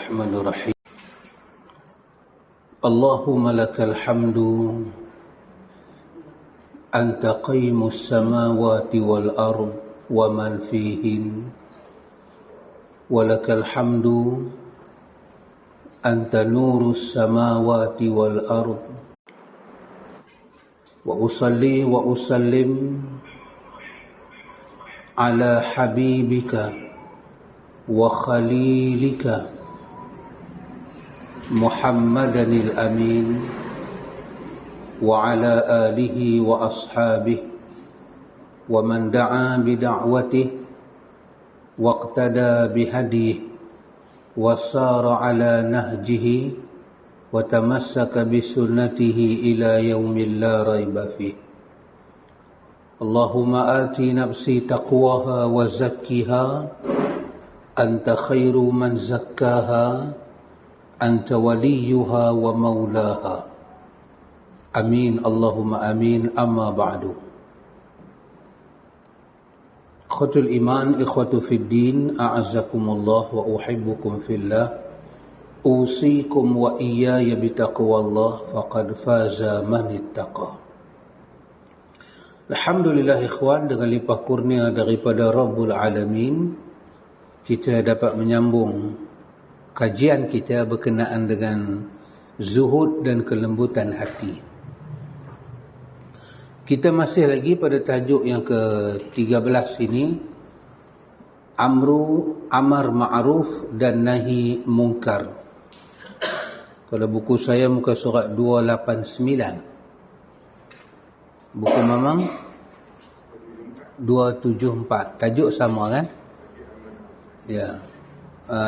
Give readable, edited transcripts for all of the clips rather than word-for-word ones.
الرحمن الرحيم اللهم لك الحمد أنت قيم السماوات والأرض ومن فيهن ولك الحمد أنت نور السماوات والأرض وأصلي وأسلم على حبيبك وخليلك محمد الأمين وعلى آله وأصحابه ومن دعا بدعوته واقتدى بهديه وسار على نهجه وتمسك بسنته إلى يوم لا ريب فيه اللهم آت نفسي تقواها وزكها أنت خير من زكاها أنت وليها ومولاها آمين اللهم آمين أما بعد إخوة الإيمان إخوة في الدين أعزكم الله وأحبكم في الله أوصيكم وإياي بتقوى الله فقد فاز من اتقى. Alhamdulillah ikhwan, dengan limpah kurnia daripada Rabbul Alamin, kita dapat menyambung kajian kita berkenaan dengan zuhud dan kelembutan hati. Kita masih lagi pada tajuk yang ke-13 ini, amar ma'ruf dan nahi mungkar. Kalau buku saya muka surat 289. Buku Mamang 274. Tajuk sama kan? Ya.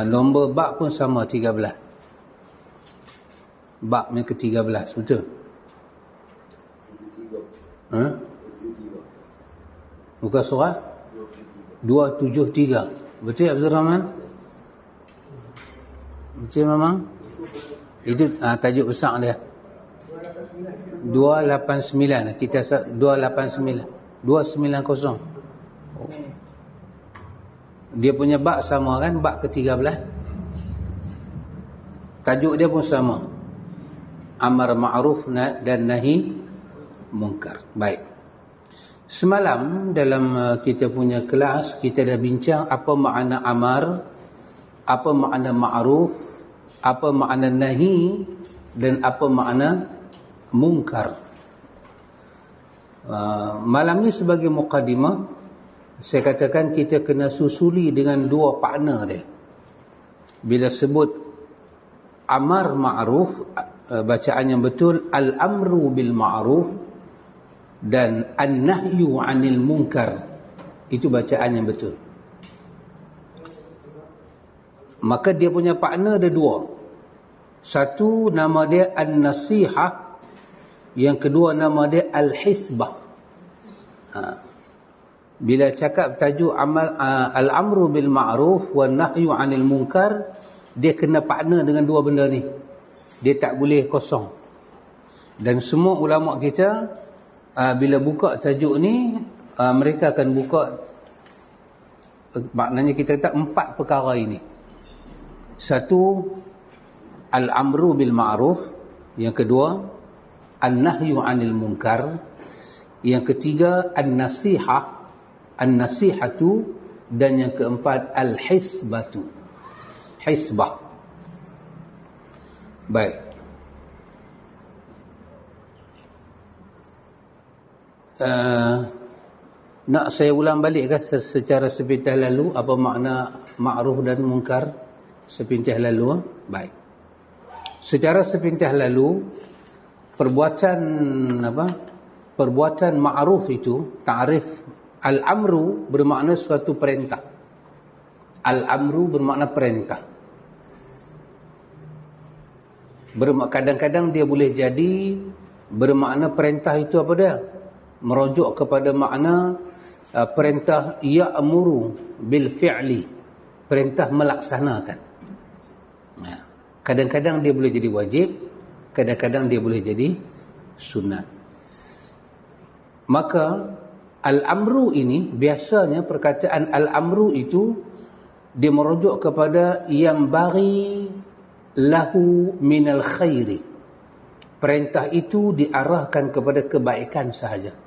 Nombor bab pun sama, 13. Babnya ke-13, betul? Muka surat 273. Betul Abdul Rahman? Betul Mamang? Itu tajuk besar dia. 289. Kita 289. 290. Oh. Dia punya bab sama kan? Bab ke-13. Tajuk dia pun sama. Amar ma'ruf dan nahi mungkar. Baik. Semalam dalam kita punya kelas, kita dah bincang apa makna amar, apa makna ma'ruf, apa makna nahi, dan apa makna mungkar. Malam ni sebagai mukadimah, saya katakan kita kena susuli dengan dua partner dia. Bila sebut amar ma'ruf, bacaan yang betul al-amru bil ma'ruf, dan an-nahyu 'anil munkar, itu bacaan yang betul. Maka dia punya partner ada dua. Satu nama dia an-nasihah, yang kedua nama dia al-hisbah. Bila cakap tajuk amal al-amru bil ma'ruf wan nahyu 'anil munkar, dia kena partner dengan dua benda ni. Dia tak boleh kosong. Dan semua ulama kita bila buka tajuk ni, mereka akan buka, maknanya kita kata 4 perkara ini. Satu, al-amru bil ma'ruf. Yang kedua, an-nahyu 'anil munkar. Yang ketiga, an-nasihatu, dan yang keempat al-hisbatu. Hisbah. Baik. Nak saya ulang balik ke secara sepintas lalu apa makna ma'ruf dan mungkar sepintas lalu? Baik. Secara sepintas lalu, perbuatan ma'ruf itu, ta'rif al-amru bermakna suatu perintah. Al-amru bermakna perintah. Kadang-kadang dia boleh jadi bermakna perintah itu apa dia? Merujuk kepada makna perintah ya'muru bil fi'li, perintah melaksanakan. Kadang-kadang dia boleh jadi wajib, kadang-kadang dia boleh jadi sunat. Maka al-amru ini, biasanya perkataan al-amru itu dia merujuk kepada yang bagi lahu minal khairi. Perintah itu diarahkan kepada kebaikan sahaja.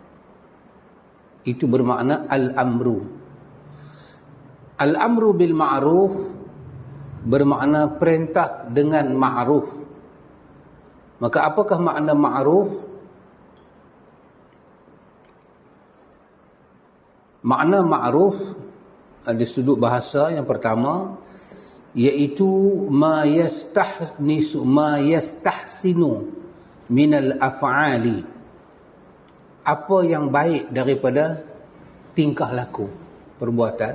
Itu bermakna al-amru. Al-amru bil ma'ruf bermakna perintah dengan ma'ruf. Maka apakah makna ma'ruf? Makna ma'ruf dari sudut bahasa yang pertama iaitu ma yastahsinu minal af'ali, apa yang baik daripada tingkah laku, perbuatan.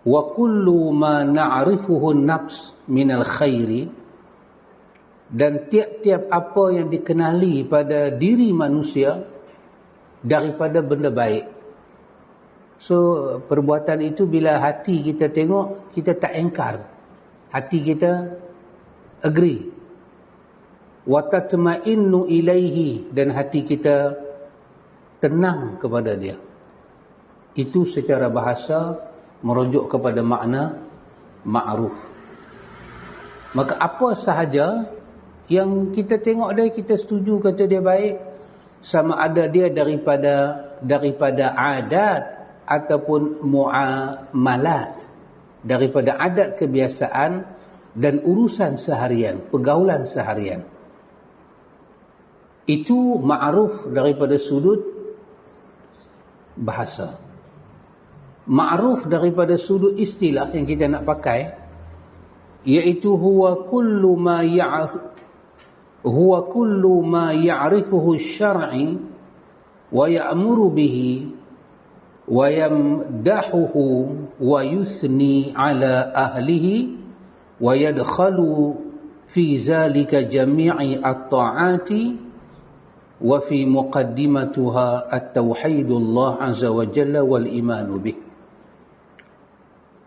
Wa kullu ma na'rifuhu an-nafs minal khairi, dan tiap-tiap apa yang dikenali pada diri manusia daripada benda baik. So perbuatan itu bila hati kita tengok, kita tak engkar, hati kita agree. Wa tatma'innu ilaihi, dan hati kita tenang kepada dia. Itu secara bahasa merujuk kepada makna ma'ruf. Maka apa sahaja yang kita tengok dia, kita setuju kata dia baik, sama ada dia daripada adat ataupun muamalat, daripada adat kebiasaan dan urusan seharian, pergaulan seharian. Itu ma'ruf daripada sudut bahasa. Ma'ruf daripada sudut istilah yang kita nak pakai, iaitu huwa kullu ma ya'rifuhu syar'i wa ya'muru bihi wa yamdahuhu wa yuthni ala ahlihi wa yadkhalu fi zalika jami'i at-ta'ati wa fi muqaddimatuha at-tauhidullah azza wa jalla wal imanu bih.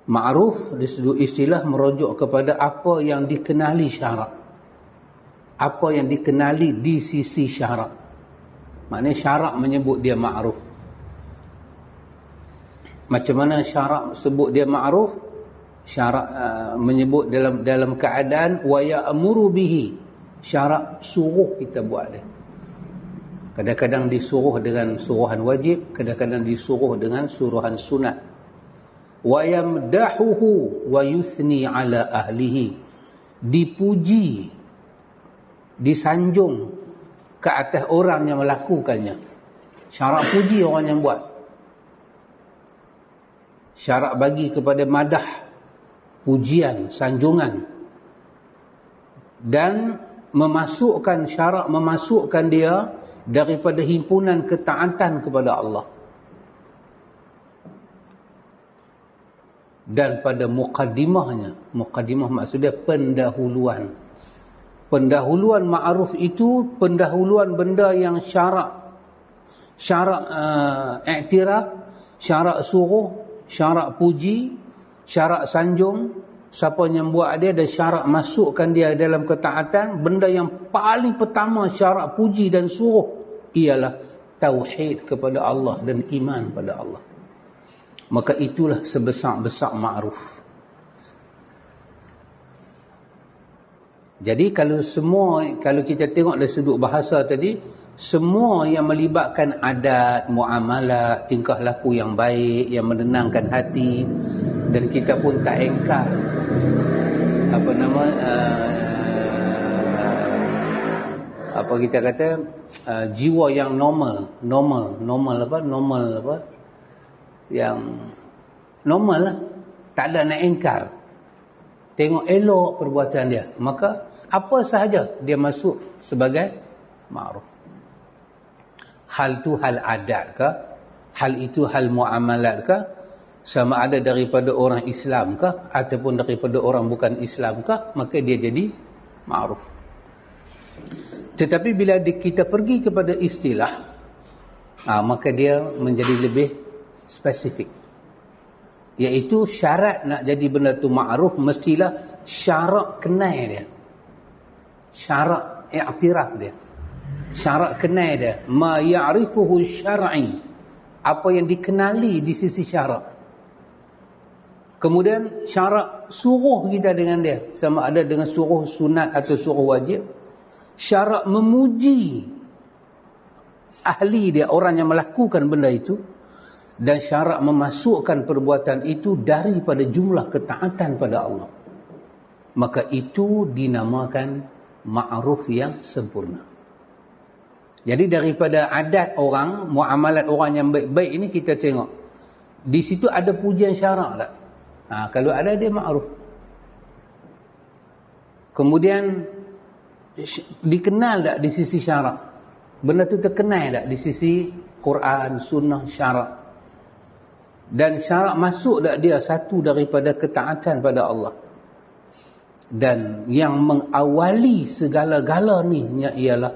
Ma'ruf di sudut istilah merujuk kepada apa yang dikenali syarak, apa yang dikenali di sisi syarak. Maknanya syarak menyebut dia ma'ruf. Macam mana syarak sebut dia ma'ruf? Syarak menyebut dalam keadaan wa ya'muru bihi. Syarak suruh kita buat dia. Kadang-kadang disuruh dengan suruhan wajib, kadang-kadang disuruh dengan suruhan sunat. Wa yamdahuhu wa yuthni ala ahlihi. Dipuji, disanjung ke atas orang yang melakukannya. Syarak puji orang yang buat. Syarak bagi kepada madah, pujian, sanjungan. Dan memasukkan syarak, memasukkan dia daripada himpunan ketaatan kepada Allah. Dan pada muqaddimahnya, muqaddimah maksudnya pendahuluan. Pendahuluan ma'ruf itu pendahuluan benda yang syarak iktiraf, syarak suruh, syarak puji, syarak sanjung. Siapa yang buat dia dan syarak masukkan dia dalam ketaatan, benda yang paling pertama syarak puji dan suruh ialah tauhid kepada Allah dan iman pada Allah. Maka itulah sebesar-besar ma'ruf. Jadi kalau kita tengok dari sudut bahasa tadi, semua yang melibatkan adat, muamalah, tingkah laku yang baik, yang menenangkan hati, dan kita pun tak engkar jiwa yang normal yang normal lah, tak ada nak engkar, tengok elok perbuatan dia, maka apa sahaja dia masuk sebagai ma'ruf. Hal tu hal adat ke, hal itu hal muamalat ke, sama ada daripada orang Islam ke ataupun daripada orang bukan Islam ke, maka dia jadi ma'ruf. Tetapi bila kita pergi kepada istilah, maka dia menjadi lebih spesifik, iaitu syarat nak jadi benda tu ma'ruf mestilah syarak kenal dia, syarak i'tiraf dia, syarak kenal dia, ma ya'rifuhu syar'i, apa yang dikenali di sisi syarak. Kemudian syarat suruh kita dengan dia, sama ada dengan suruh sunat atau suruh wajib. Syarat memuji ahli dia, orang yang melakukan benda itu. Dan syarat memasukkan perbuatan itu daripada jumlah ketaatan pada Allah. Maka itu dinamakan ma'ruf yang sempurna. Jadi daripada adat orang, muamalat orang yang baik-baik ini kita tengok. Di situ ada pujian syarak tak? Kalau ada dia ma'ruf. Kemudian dikenal tak di sisi syarak? Benda tu terkenal tak di sisi Quran, sunnah, syarak? Dan syarak masuk tak dia satu daripada ketaatan pada Allah? Dan yang mengawali segala-gala ni ialah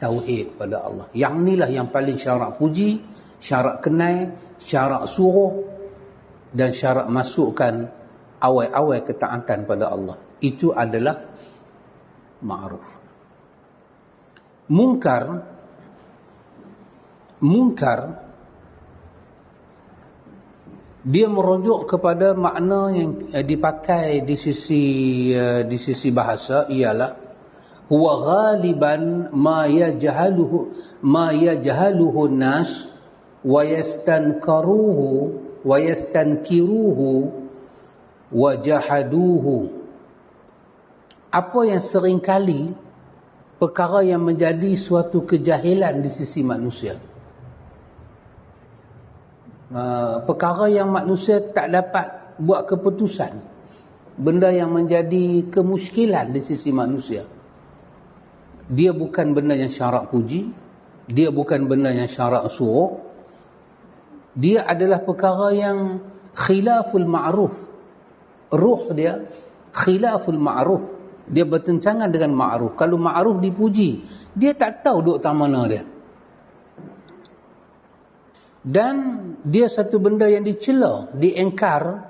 tauhid pada Allah. Yang inilah yang paling syarak puji, syarak kenal, syarak suruh dan syarak masukkan awal-awal ketaatan pada Allah. Itu adalah ma'ruf. Munkar dia merujuk kepada makna yang dipakai di sisi bahasa ialah huwa ghaliban ma yajhaluhu an-nas wa yastankiruhu wa jahaduhu. Apa yang seringkali perkara yang menjadi suatu kejahilan di sisi manusia. Perkara yang manusia tak dapat buat keputusan, benda yang menjadi kemuskilan di sisi manusia, dia bukan benda yang syarak puji, dia bukan benda yang syarak suruh, dia adalah perkara yang khilaful ma'ruf. Ruh dia khilaful ma'ruf, dia bertentangan dengan ma'ruf. Kalau ma'ruf dipuji, dia tak tahu duk tak mana dia. Dan dia satu benda yang dicela, diengkar,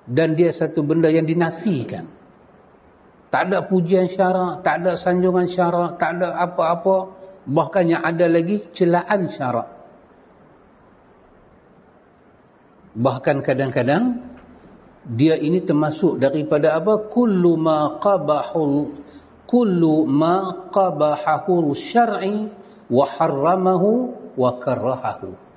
dan dia satu benda yang dinafikan. Tak ada pujian syarak, tak ada sanjungan syarak, tak ada apa-apa. Bahkan yang ada lagi celaan syarak. Bahkan kadang-kadang dia ini termasuk daripada apa? Kullu ma qabahahu syar'i wa harramahu wa karahahu.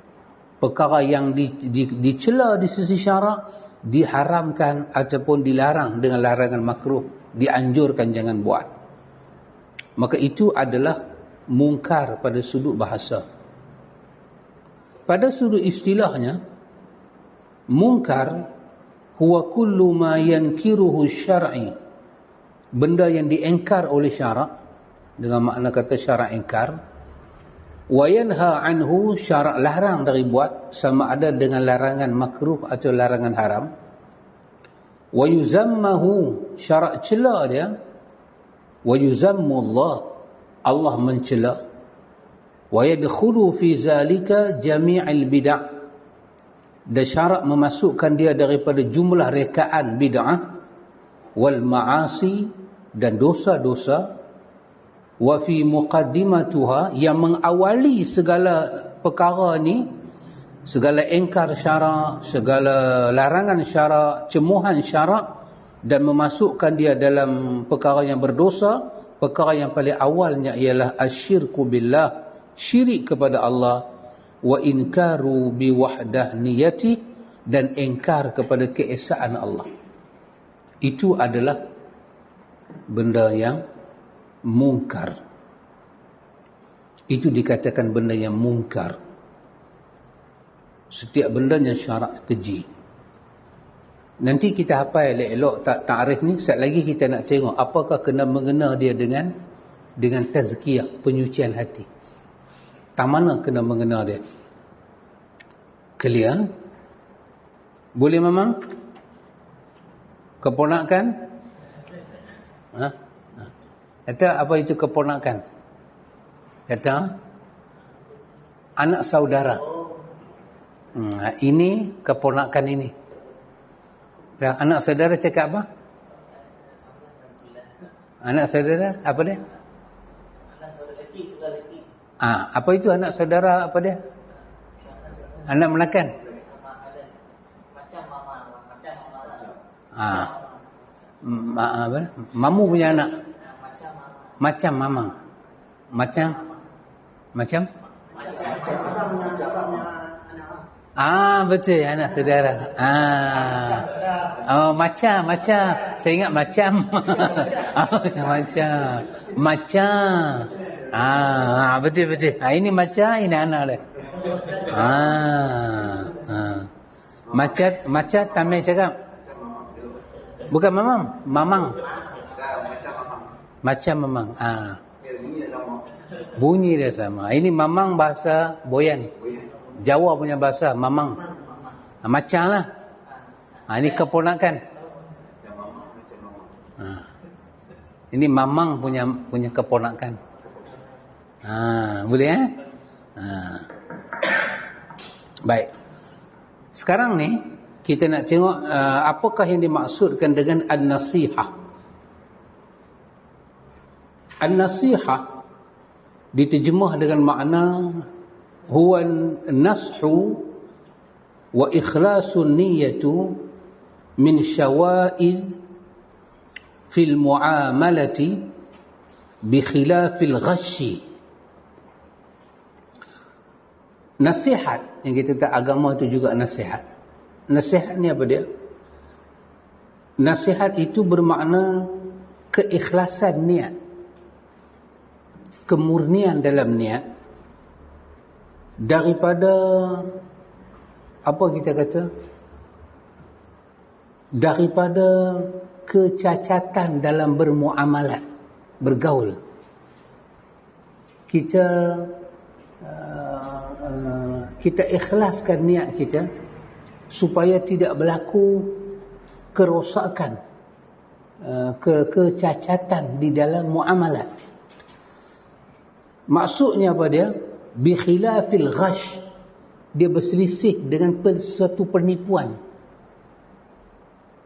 Perkara yang dicela di sisi syarak diharamkan ataupun dilarang dengan larangan makruh, dianjurkan jangan buat. Maka itu adalah mungkar pada sudut bahasa. Pada sudut istilahnya, mungkar huwa kullu ma yankiruhu syar'i, benda yang diengkar oleh syarak, dengan makna kata syarak engkar. Wa yanha anhu, syarak larang dari buat, sama ada dengan larangan makruh atau larangan haram. Wa yuzammahu, syarak cela dia. Wa yuzammu Allah mencela. Wa yadkhulu fi zalika jami'il bid'ah, dan syarak memasukkan dia daripada jumlah rekaan bid'ah wal ma'asi, dan dosa-dosa. Wa fi muqaddimatuha, yang mengawali segala perkara ni, segala engkar syarak, segala larangan syarak, cemuhan syarak, dan memasukkan dia dalam perkara yang berdosa. Perkara yang paling awalnya ialah asyirku billah, syirik kepada Allah, wa inkaru biwahdahniyati, dan engkar kepada keesaan Allah. Itu adalah benda yang mungkar. Itu dikatakan benda yang mungkar. Setiap benda yang syarak keji. Nanti kita hafal elok-elok ta'rif ni. Sekejap lagi kita nak tengok apakah kena mengena dia dengan tazkiyah, penyucian hati. Tak mana kena mengena dia. Clear? Boleh memang? Keponakan? Kata apa itu keponakan? Kata anak saudara. Ini keponakan ini. Anak saudara cakap apa? Anak saudara apa dia? Anak saudara lelaki. Apa itu anak saudara apa dia? Anak menakan. Macam mama. Apa? Mamu punya anak. Macam Macam mamang. Macam betul, anak saudara. Macam. Saya ingat macam. Macam. Betul. Ini macam, ini anak dia. Macam tamai cakap. Bukan mamang. Macam mamang. Bunyi dia sama. Ini mamang bahasa Boyan. Jawa punya bahasa mamang. Macam lah. Ini keponakan. Ini mamang punya keponakan. Boleh Baik. Sekarang ni kita nak tengok apakah yang dimaksudkan dengan an-nasihah. An-nasihah diterjemah dengan makna huwa nashu wa ikhlasun niyyatu min syawa'id fil mu'amalati bi khilafil ghashi. Nasihat yang kita tahu agama itu juga nasihat. Nasihat ni apa dia? Nasihat itu bermakna keikhlasan niat, kemurnian dalam niat daripada apa kita kata, daripada kecacatan dalam bermuamalat, bergaul. Kita ikhlaskan niat kita supaya tidak berlaku kerosakan, kecacatan di dalam muamalat. Maksudnya apa dia? Bi khilafil ghash, dia berselisih dengan suatu penipuan,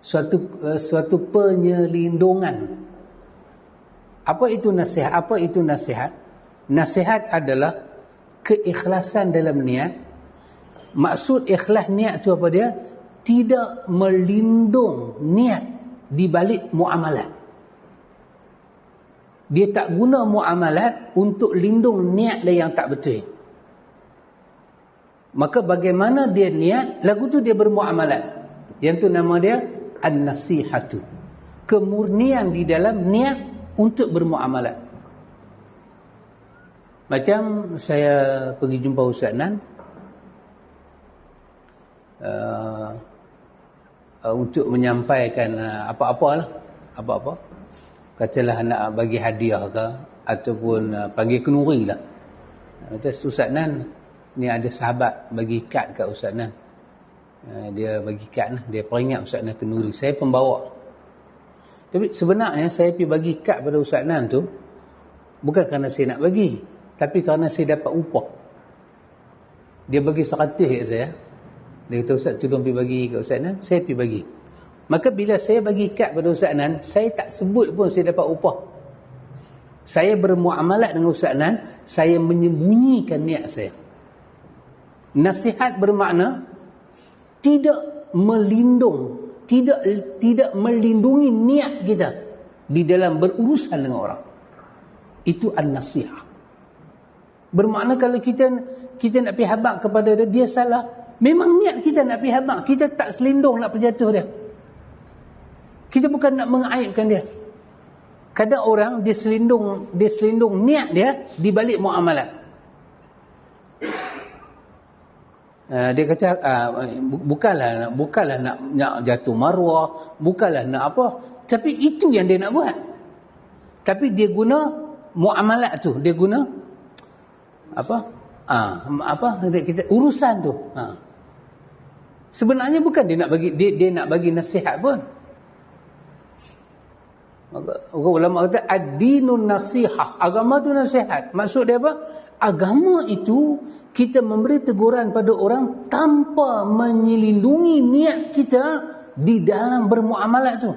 suatu penyelindungan. Apa itu nasihat? Nasihat adalah keikhlasan dalam niat. Maksud ikhlas niat tu apa dia? Tidak melindung niat di balik muamalat. Dia tak guna muamalat untuk lindung niat dia yang tak betul. Maka bagaimana dia niat, lagu tu dia bermuamalat. Yang tu nama dia an-nasihatu. Kemurnian di dalam niat untuk bermuamalat. Macam saya pergi jumpa Ustaz Nan, untuk menyampaikan apa-apa, katalah nak bagi hadiah ke, ataupun panggil kenuri lah. Kata Ustaz Nan, ni ada sahabat bagi kad kat Ustaz Nan. Dia bagi kad lah, dia peringat Ustaz Nan kenuri. Saya pembawa. Tapi sebenarnya saya pergi bagi kad pada Ustaz Nan tu bukan kerana saya nak bagi, tapi kerana saya dapat upah. Dia bagi 100 kat saya. Dia kata, Ustaz tolong pergi bagi kat Ustaz Nan. Saya pergi bagi. Maka bila saya bagi kad pada Ustaz Nan, saya tak sebut pun saya dapat upah. Saya bermuamalat dengan Ustaz Nan, saya menyembunyikan niat saya. Nasihat bermakna tidak melindung, tidak melindungi niat kita di dalam berurusan dengan orang. Itu an-nasihah. Bermakna kalau kita nak pergi habaq kepada dia, dia salah. Memang niat kita nak pergi habaq, kita tak selindung nak berjatuh dia. Kita bukan nak mengaibkan dia. Kadang orang dia selindung niat dia di balik muamalat. Dia kata bukanlah nak jatuh maruah, bukanlah nak apa, tapi itu yang dia nak buat. Tapi dia guna muamalat tu, dia guna kita urusan tu. Sebenarnya bukan dia nak bagi nasihat pun. Maka ulama kata ad-dinun nasihah, agama tu nasihat. Maksud dia apa? Agama itu kita memberi teguran pada orang tanpa menyelindungi niat kita di dalam bermuamalat tu.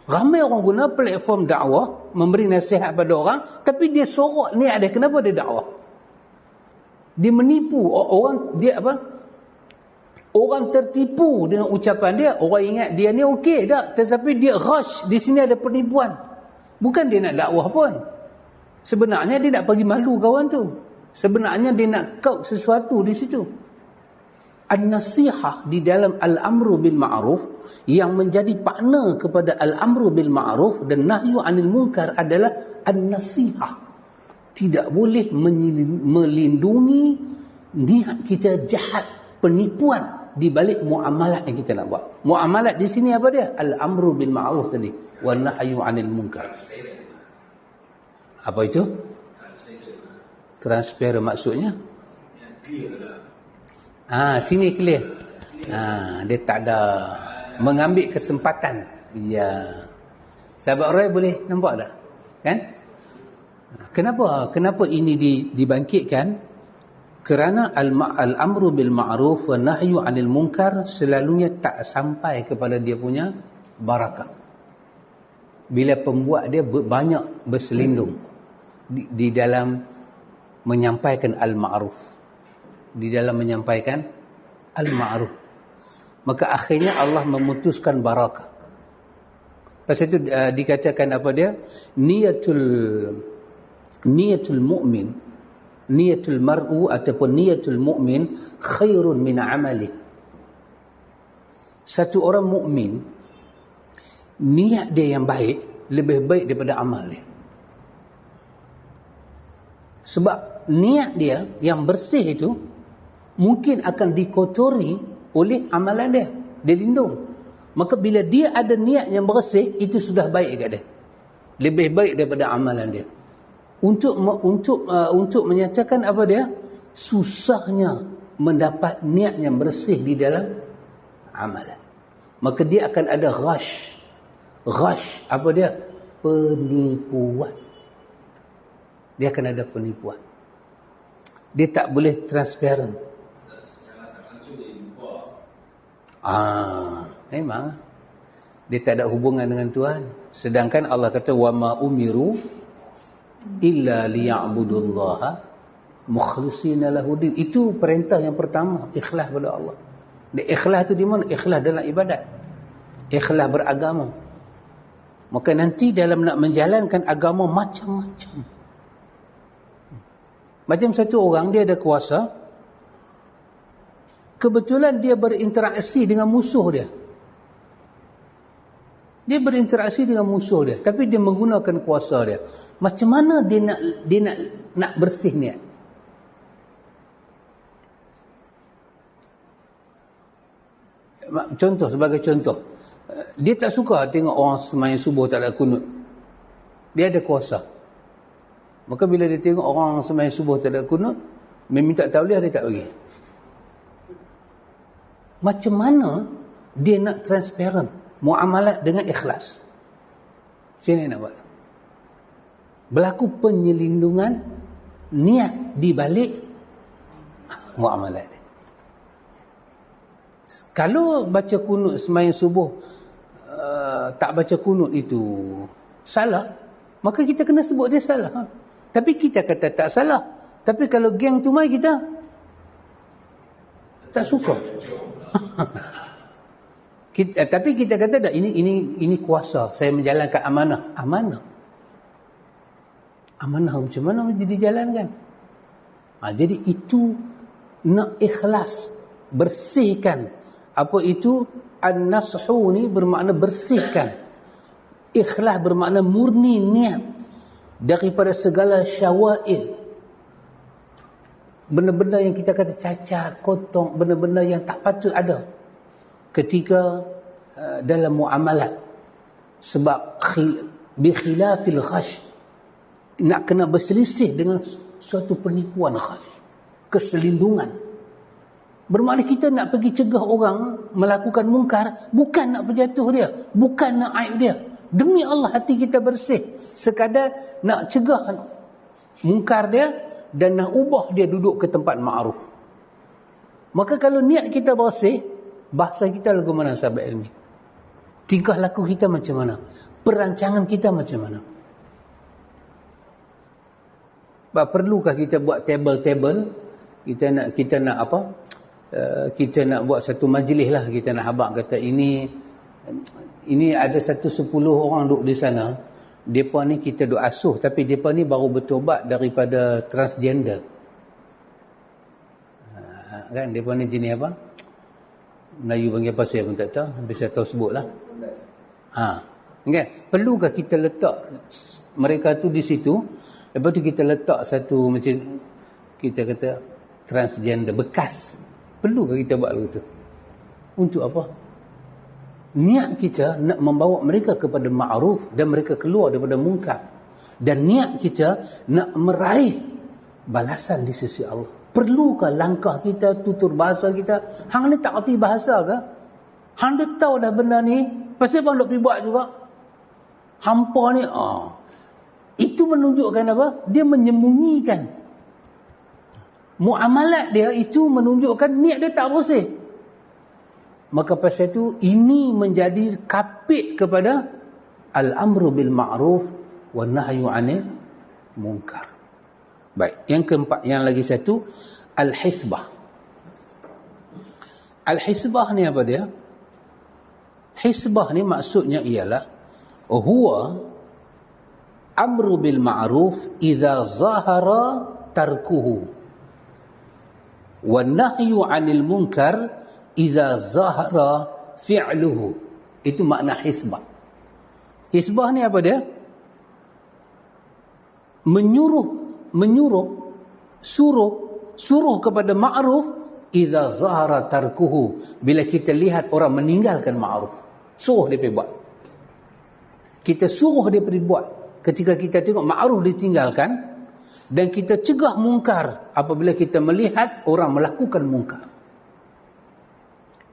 Ramai orang guna platform dakwah memberi nasihat pada orang, tapi dia sorok niat dia. Kenapa dia dakwah? Dia menipu orang, dia apa? Orang tertipu dengan ucapan dia, orang ingat dia ni okey tak, tetapi dia rush, di sini ada penipuan. Bukan dia nak dakwah pun. Sebenarnya dia nak bagi malu kawan tu. Sebenarnya dia nak kaut sesuatu di situ. An-nasihah di dalam al-amru bil ma'ruf, yang menjadi partner kepada al-amru bil ma'ruf dan nahyu anil munkar adalah an-nasihah. Tidak boleh melindungi niat kita jahat, penipuan di balik muamalat yang kita nak buat. Muamalat di sini apa dia? Al-amru bil ma'ruf tadi, wan nahyu 'anil munkar. Apa itu? Transparent maksudnya? Sini clear. Dia tak ada mengambil kesempatan. Ya. Sahabat Roy boleh nampak tak? Kan? Kenapa ini dibangkitkan? Kerana al-amru bil ma'ruf wa nahyu 'anil munkar selalunya tak sampai kepada dia punya barakah. Bila pembuat dia banyak berselindung di dalam menyampaikan al-ma'ruf, di dalam menyampaikan al-ma'ruf, maka akhirnya Allah memutuskan barakah. Pasal itu dikatakan apa dia? Niyatul mu'min, niyatul mar'u ataupun niyatul mu'min khairun min amali. Satu orang mukmin, niat dia yang baik lebih baik daripada amal dia. Sebab niat dia yang bersih itu mungkin akan dikotori oleh amalan dia. Dia lindung. Maka bila dia ada niat yang bersih, itu sudah baik kat dia. Lebih baik daripada amalan dia. Untuk menyatakan apa dia? Susahnya mendapat niat yang bersih di dalam amalan. Maka dia akan ada ghash. Ghash apa dia? Penipuan. Dia akan ada penipuan. Dia tak boleh transparent. Memang dia tak ada hubungan dengan Tuhan. Sedangkan Allah kata wa ma umiru illa liya'budullaha mukhlishina lahudin. Itu perintah yang pertama, ikhlas pada Allah. Dan ikhlas tu di mana? Ikhlas dalam ibadat, ikhlas beragama. Maka nanti dalam nak menjalankan agama macam-macam. Macam satu orang, dia ada kuasa, kebetulan dia berinteraksi dengan musuh dia. Dia berinteraksi dengan musuh dia, tapi dia menggunakan kuasa dia. Macam mana dia nak bersih niat? Contoh, sebagai contoh, dia tak suka tengok orang sembahyang subuh tak ada kunut. Dia ada kuasa. Maka bila dia tengok orang sembahyang subuh tak ada kunut, meminta tauliah, dia tak bagi. Macam mana dia nak transparent muamalat dengan ikhlas? Sini nak buat. Berlaku penyelindungan niat di balik muamalat dia. Kalau baca kunut sembahyang subuh tak baca kunut itu salah, maka kita kena sebut dia salah. Tapi kita kata tak salah. Tapi kalau geng tu mai, kita tak suka. Tapi kita kata dah, ini kuasa, saya menjalankan amanah. Amanah macam mana dijalankan? Jadi itu nak ikhlas, bersihkan. Apa itu? An-nashu ni bermakna bersihkan. Ikhlas bermakna murni niat daripada segala syawa'il, benda-benda yang kita kata cacat, kotor, benda-benda yang tak patut ada ketika dalam muamalat. Sebab bikhilafil ghash, nak kena berselisih dengan suatu penipuan ghash, keselindungan. Bermakna kita nak pergi cegah orang melakukan mungkar, bukan nak berjatuh dia, bukan nak aib dia. Demi Allah hati kita bersih, sekadar nak cegah mungkar dia dan nak ubah dia duduk ke tempat ma'ruf. Maka kalau niat kita bersih, bahasa kita lagu mana sahabat ilmi? Tingkah laku kita macam mana? Perancangan kita macam mana? Perlukah kita buat table-table? Kita nak apa? kita nak buat satu majlis lah, kita nak habaq kata ini ada 10 orang duduk di sana, mereka ni kita duk asuh, tapi mereka ni baru bertobat daripada transgender. Kan mereka ni jenis apa? Melayu panggil apa saya pun tak tahu, habis saya tahu sebut lah. Kan? Perlukah kita letak mereka tu di situ, lepas tu kita letak satu macam kita kata transgender bekas? Perlukah kita buat begitu? Untuk apa? Niat kita nak membawa mereka kepada ma'ruf dan mereka keluar daripada munkar, dan niat kita nak meraih balasan di sisi Allah. Perlukah langkah kita, tutur bahasa kita? Hang ni tak erti bahasa ke? Hang dia tahu dah benda ni, pasal bang duk pergi buat juga. Hampa ni itu menunjukkan apa? Dia menyembunyikan muamalat dia, itu menunjukkan niat dia tak bersih. Maka pasal itu ini menjadi kapit kepada al-amru bil ma'ruf wan nahyu 'anil munkar. Baik, yang keempat, yang lagi satu, al-hisbah. Al-hisbah ni apa dia? Hisbah ni maksudnya ialah huwa amru bil ma'ruf idza zahara tarkuhu wan nahyu 'anil munkar idza zahara fi'luhu. Itu makna hisbah. Hisbah ni apa dia? Suruh kepada ma'ruf idza zahara tarkuhu, bila kita lihat orang meninggalkan ma'ruf, suruh dia pergi buat. Kita suruh dia pergi buat ketika kita tengok ma'ruf ditinggalkan, dan kita cegah mungkar apabila kita melihat orang melakukan mungkar.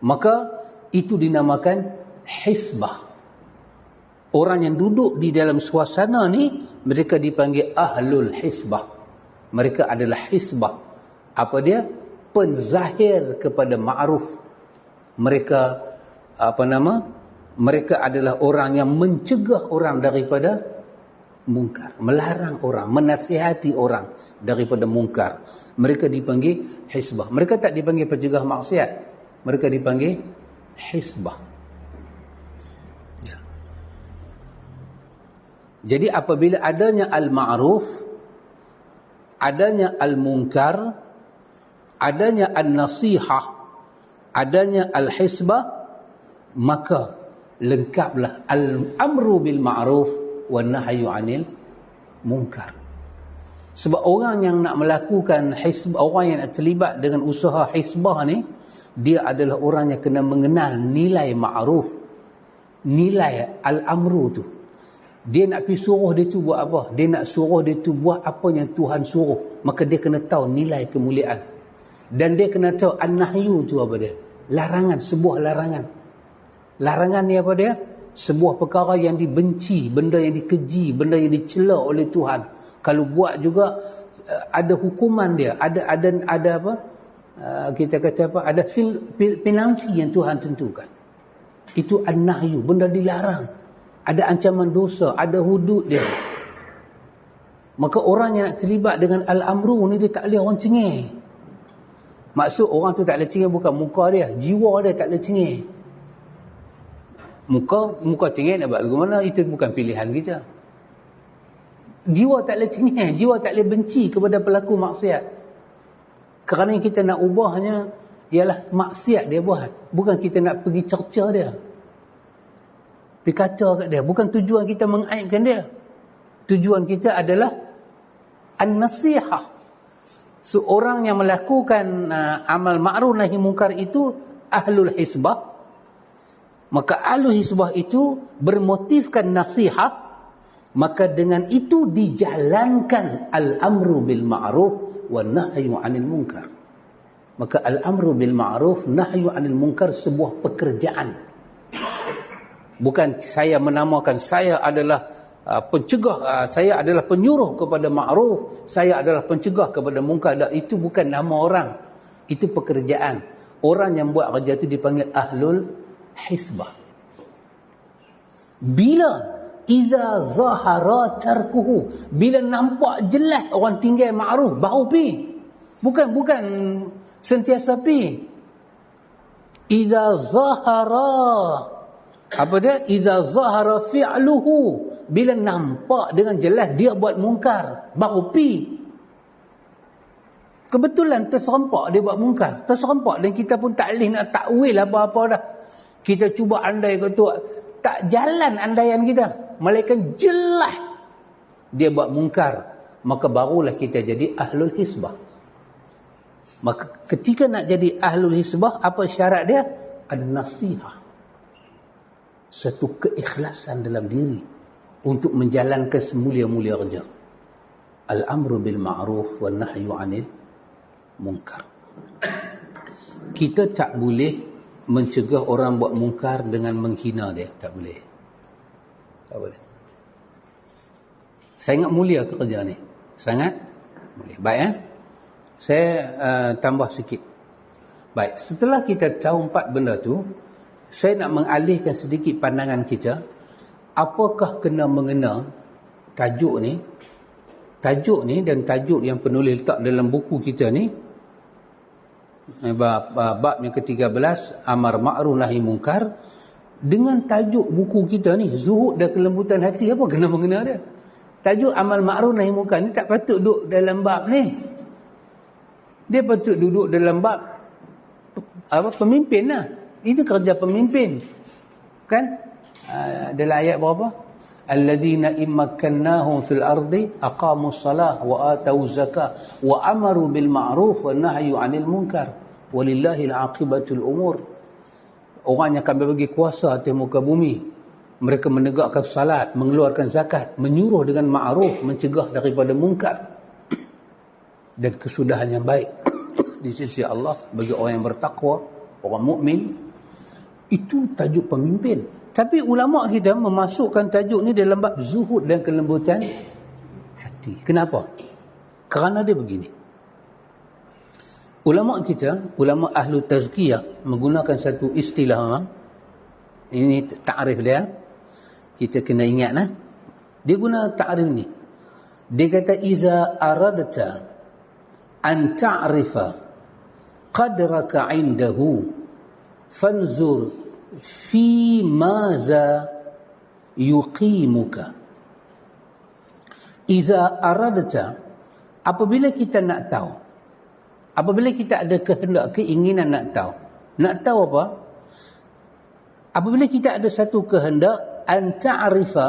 Maka itu dinamakan hisbah. Orang yang duduk di dalam suasana ni, mereka dipanggil ahlul hisbah. Mereka adalah hisbah. Apa dia? Penzahir kepada ma'ruf. Mereka mereka adalah orang yang mencegah orang daripada mungkar, melarang orang, menasihati orang daripada mungkar. Mereka dipanggil hisbah. Mereka tak dipanggil pencegah maksiat, mereka dipanggil hisbah. Jadi apabila adanya al-ma'ruf, adanya al-munkar, adanya al-nasihah, adanya al-hisbah, maka lengkaplah al-amru bil ma'ruf wan nahyu 'anil munkar. Sebab orang yang nak melakukan hisbah, orang yang nak terlibat dengan usaha hisbah ni, dia adalah orang yang kena mengenal nilai ma'ruf, nilai al-amru tu. Dia nak pergi suruh dia tu buat apa? Dia nak suruh dia tu buat apa yang Tuhan suruh. Maka dia kena tahu nilai kemuliaan. Dan dia kena tahu an-nahyu tu apa dia? Larangan, sebuah larangan. Larangan ni apa dia? Sebuah perkara yang dibenci, benda yang dikeji, benda yang dicela oleh Tuhan. Kalau buat juga ada hukuman dia, ada apa? Kita kata apa? Ada penalti yang Tuhan tentukan. Itu an-nahyu, benda dilarang. Ada ancaman dosa, ada hudud dia. Maka orang yang nak terlibat dengan al-amru ni, dia tak boleh orang cengih. Maksud orang tu tak boleh cengih bukan muka dia, jiwa dia tak boleh cengih. Muka cengih nak buat bagaimana, itu bukan pilihan kita. Jiwa tak boleh cengih, jiwa tak boleh benci kepada pelaku maksiat. Kerana yang kita nak ubahnya ialah maksiat dia buat, bukan kita nak pergi cerca dia, pergi kata kat dia. Bukan tujuan kita mengaibkan dia. Tujuan kita adalah an-nasihah. Seorang yang melakukan amal ma'ruf nahi munkar itu ahlul hisbah. Maka ahlul hisbah itu bermotifkan nasihat. Maka dengan itu dijalankan al-amru bil ma'ruf wa nahyu 'anil munkar. Maka al-amru bil ma'ruf, nahyu 'anil munkar sebuah pekerjaan. Bukan saya menamakan saya adalah pencegah, saya adalah penyuruh kepada ma'ruf, saya adalah pencegah kepada munkar. Itu bukan nama orang, itu pekerjaan. Orang yang buat kerja itu dipanggil ahlul hisbah. Bila idza zahara tarkuhu, bila nampak jelas orang tinggal ma'ruf, baru pi. Bukan sentiasa pi. Idza zahara, apa dia? Idza zahara fi'luhu, bila nampak dengan jelas dia buat mungkar, baru pi. Kebetulan terserempak dia buat mungkar, terserempak, dan kita pun tak boleh nak takwil apa-apa dah. Kita cuba andai kata tak jalan andaian kita, melainkan jelas dia buat mungkar, maka barulah kita jadi ahlul hisbah. Maka ketika nak jadi ahlul hisbah, apa syarat dia? An-nasihah, satu keikhlasan dalam diri untuk menjalankan semulia-mulia kerja. Al-amru bil ma'ruf wal nahyu 'anil munkar. Kita tak boleh mencegah orang buat mungkar dengan menghina dia, tak boleh. Tak boleh. Sangat mulia kerja ni, sangat mulia. Baik, saya tambah sikit. Baik, setelah kita tahu 4 benda tu, saya nak mengalihkan sedikit pandangan kita. Apakah kena mengena tajuk ni? Tajuk ni dan tajuk yang penulis letak dalam buku kita ni, bab yang ke-13, amar ma'ruf nahi munkar, dengan tajuk buku kita ni, zuhud dan kelembutan hati, apa kena mengena dia? Tajuk amal ma'ruf nahi munkar ni tak patut duduk dalam bab ni. Dia patut duduk dalam bab pemimpin lah. Itu kerja pemimpin, kan? Dalam ayat berapa? Alladzina immakannahum fil ardi aqamus salah wa atawuz zakah wa amaru bil ma'ruf wa nahyu 'anil munkar walillahil 'aqibatul umur. Orang yang kami bagi kuasa atas muka bumi, mereka menegakkan salat, mengeluarkan zakat, menyuruh dengan ma'ruf, mencegah daripada munkar, dan kesudahan yang baik di sisi Allah bagi orang yang bertakwa, orang mukmin. Itu tajuk pemimpin. Tapi ulama kita memasukkan tajuk ni dalam bab zuhud dan kelembutan hati. Kenapa? Kerana dia begini. Ulama kita, ulama ahlu tazkiyah, menggunakan satu istilah. Ini ta'rif dia. Kita kena ingat lah. Dia guna ta'rif ni. Dia kata, iza aradta an ta'rifa qadraka indahu fanzur fi maza yuqimuka. Iza aradta, apabila kita nak tahu, apabila kita ada kehendak, keinginan nak tahu apa? Apabila kita ada satu kehendak, an ta'rifa,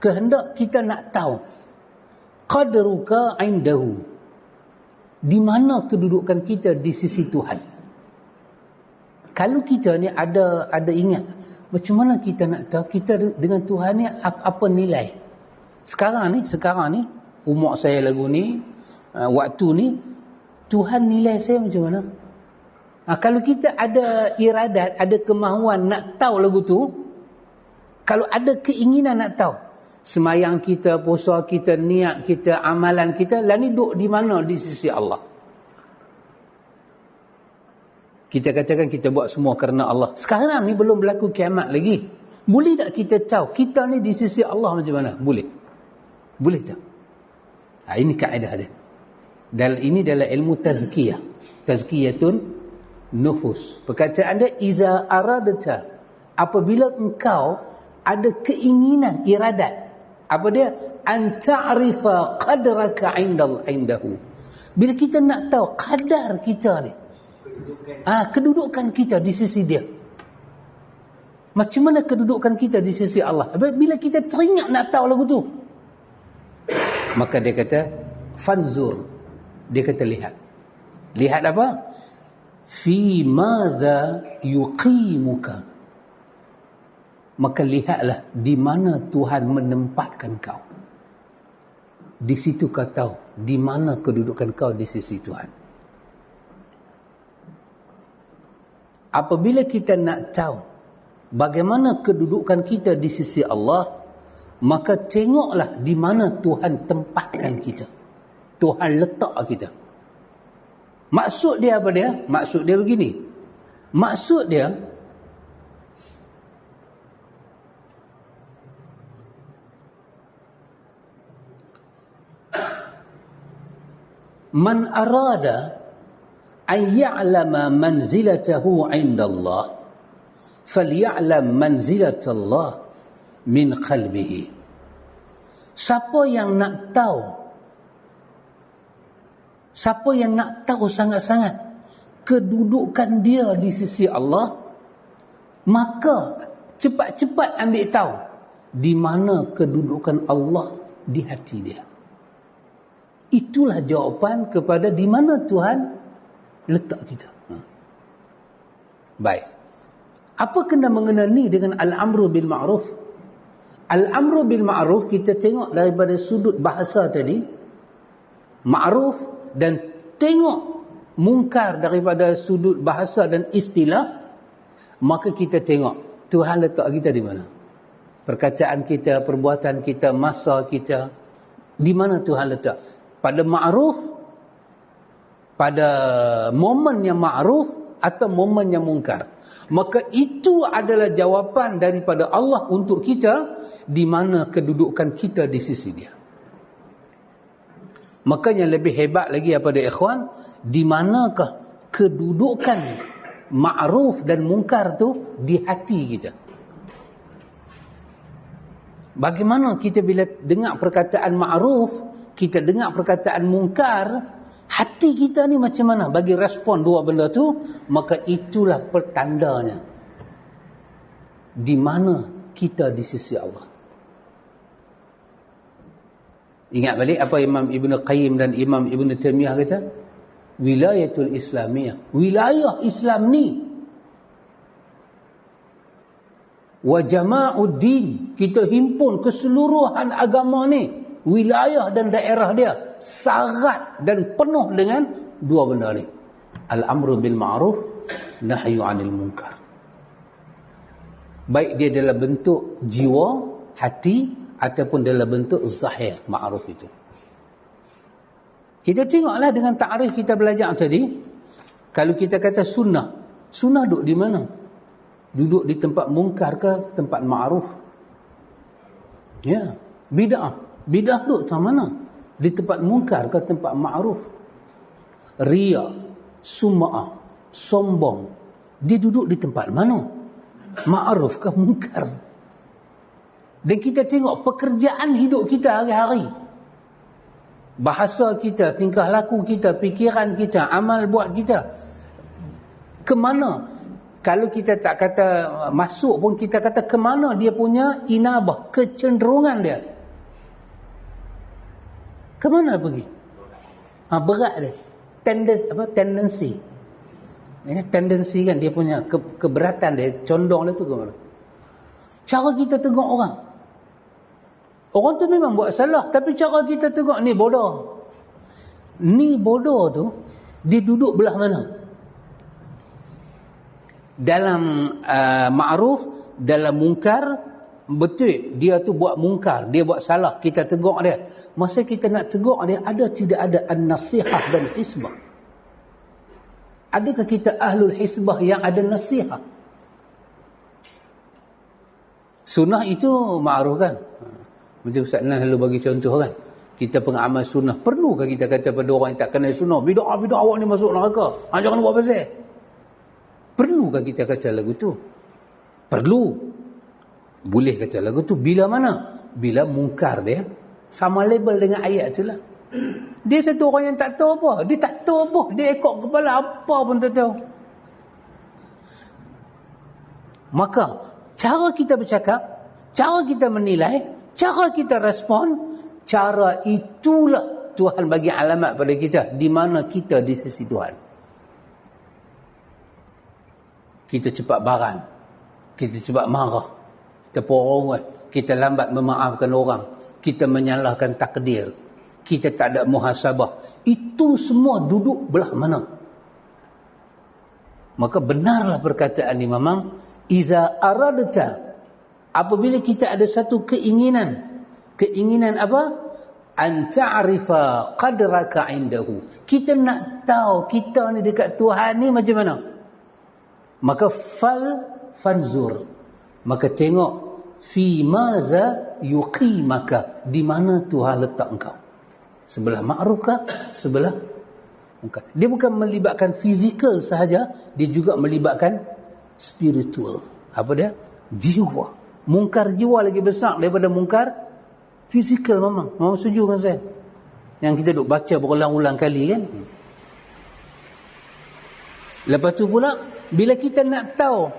kehendak kita nak tahu, qadruka indahu, di mana kedudukan kita di sisi Tuhan. Kalau kita ni ada ingat, macam mana kita nak tahu kita dengan Tuhan ni apa nilai? Sekarang ni, umur saya lagu ni, waktu ni, Tuhan nilai saya macam mana? Kalau kita ada iradat, ada kemahuan nak tahu lagu tu, kalau ada keinginan nak tahu, semayang kita, puasa kita, niat kita, amalan kita, lah ni duduk di mana di sisi Allah? Kita katakan kita buat semua kerana Allah. Sekarang ni belum berlaku kiamat lagi. Boleh tak kita tahu kita ni di sisi Allah macam mana? Boleh. Boleh tak? Ini kaedah dia. Dan ini dalam ilmu tazkiyah. Tazkiyatun nufus. Perkataan dia, iza aradta, apabila engkau ada keinginan, iradat. Apa dia? An ta'rifa qadraka indahu. Bila kita nak tahu kadar kita ni, kedudukan kita di sisi dia, macam mana kedudukan kita di sisi Allah, bila kita teringat nak tahu lagu tu, maka dia kata fanzur, dia kata lihat apa? Fi madza yuqimuka, maka lihatlah di mana Tuhan menempatkan kau. Di situ kau tahu di mana kedudukan kau di sisi Tuhan. Apabila kita nak tahu bagaimana kedudukan kita di sisi Allah, maka tengoklah di mana Tuhan tempatkan kita. Tuhan letak kita. Maksud dia apa dia? Maksud dia begini. Maksud dia, man arada ayya'lama manzilatahu 'indallah falya'lam manzilatallah min qalbihi. Siapa yang nak tahu sangat-sangat kedudukan dia di sisi Allah, maka cepat-cepat ambil tahu di mana kedudukan Allah di hati dia. Itulah jawapan kepada di mana Tuhan letak kita. Baik. Apa kena mengenai dengan al-amru bil ma'ruf? Al-amru bil ma'ruf kita tengok daripada sudut bahasa tadi, ma'ruf, dan tengok mungkar daripada sudut bahasa dan istilah, maka kita tengok Tuhan letak kita di mana? Perkataan kita, perbuatan kita, masa kita, di mana Tuhan letak? Pada ma'ruf, pada momen yang ma'ruf atau momen yang mungkar. Maka itu adalah jawapan daripada Allah untuk kita, di mana kedudukan kita di sisi dia. Makanya lebih hebat lagi daripada ikhwan, di manakah kedudukan ma'ruf dan mungkar tu di hati kita. Bagaimana kita bila dengar perkataan ma'ruf, kita dengar perkataan mungkar, hati kita ni macam mana bagi respon dua benda tu? Maka itulah pertandanya di mana kita di sisi Allah. Ingat balik apa Imam Ibn Qayyim dan Imam Ibn Taymiyah kata? Wilayatul Islamiyah, wilayah Islam ni, wa jama'uddin, kita himpun keseluruhan agama ni, wilayah dan daerah dia syarat dan penuh dengan dua benda ni, al-amru bil ma'ruf, nahyu 'anil munkar. Baik dia dalam bentuk jiwa, hati, ataupun dalam bentuk zahir ma'ruf itu. Kita tengoklah dengan ta'rif kita belajar tadi, kalau kita kata sunnah, sunnah duduk di mana? Duduk di tempat mungkar ke tempat ma'ruf? Ya, bid'ah. Bid'ah duduk di mana? Di tempat mungkar ke tempat ma'ruf? Riya, sum'ah, sombong, dia duduk di tempat mana? Ma'ruf ke mungkar? Dan kita tengok pekerjaan hidup kita hari-hari, bahasa kita, tingkah laku kita, fikiran kita, amal buat kita, ke mana? Kalau kita tak kata masuk pun, kita kata ke mana dia punya inabah, kecenderungan dia, ke mana pergi? Berat dia, tendensi. Tendensi kan, dia punya keberatan dia, condong dia tu ke mana? Cara kita tengok orang, orang tu memang buat salah, tapi cara kita tengok ni bodoh. Ni bodoh tu, dia duduk belah mana? Dalam ma'ruf, dalam mungkar, betul dia tu buat mungkar, dia buat salah, kita tegur dia. Masa kita nak tegur dia, ada tidak ada an-nasihah dan hisbah? Adakah kita ahlul hisbah yang ada nasihat? Sunnah itu ma'ruf kan? Macam Ustaz Nan lalu bagi contoh kan, kita pengamal sunnah, perlukah kita kata pada orang yang tak kenal sunnah, bid'ah awak ni masuk neraka, jangan buat pasal? Perlukah kita kata lagu tu? Perlu. Boleh kata lagu tu bila mana? Bila mungkar dia sama label dengan ayat tu lah. Dia satu orang yang tak tahu apa, dia tak tahu apa, dia ekor kepala apa pun tak tahu. Maka cara kita bercakap, cara kita menilai, cara kita respon, cara itulah Tuhan bagi alamat pada kita di mana kita di sisi Tuhan. Kita cepat barang, kita cepat marah, terporongan, kita lambat memaafkan orang, kita menyalahkan takdir, kita tak ada muhasabah. Itu semua duduk belah mana? Maka benarlah perkataan Imam Mamang, iza aradta, apabila kita ada satu keinginan apa? An ta'rifa qadraka indahu, kita nak tahu kita ni dekat Tuhan ni macam mana. Maka fanzur, maka tengok fi maza yuqimaka, di mana Tuhan letak engkau, sebelah ma'ruf kah, sebelah munkar. Dia bukan melibatkan fizikal sahaja, dia juga melibatkan spiritual. Apa dia? Jiwa. Munkar jiwa lagi besar daripada munkar fizikal memang. Memang setuju kan saya? Yang kita duk baca berulang-ulang kali kan? Lepas tu pula, bila kita nak tahu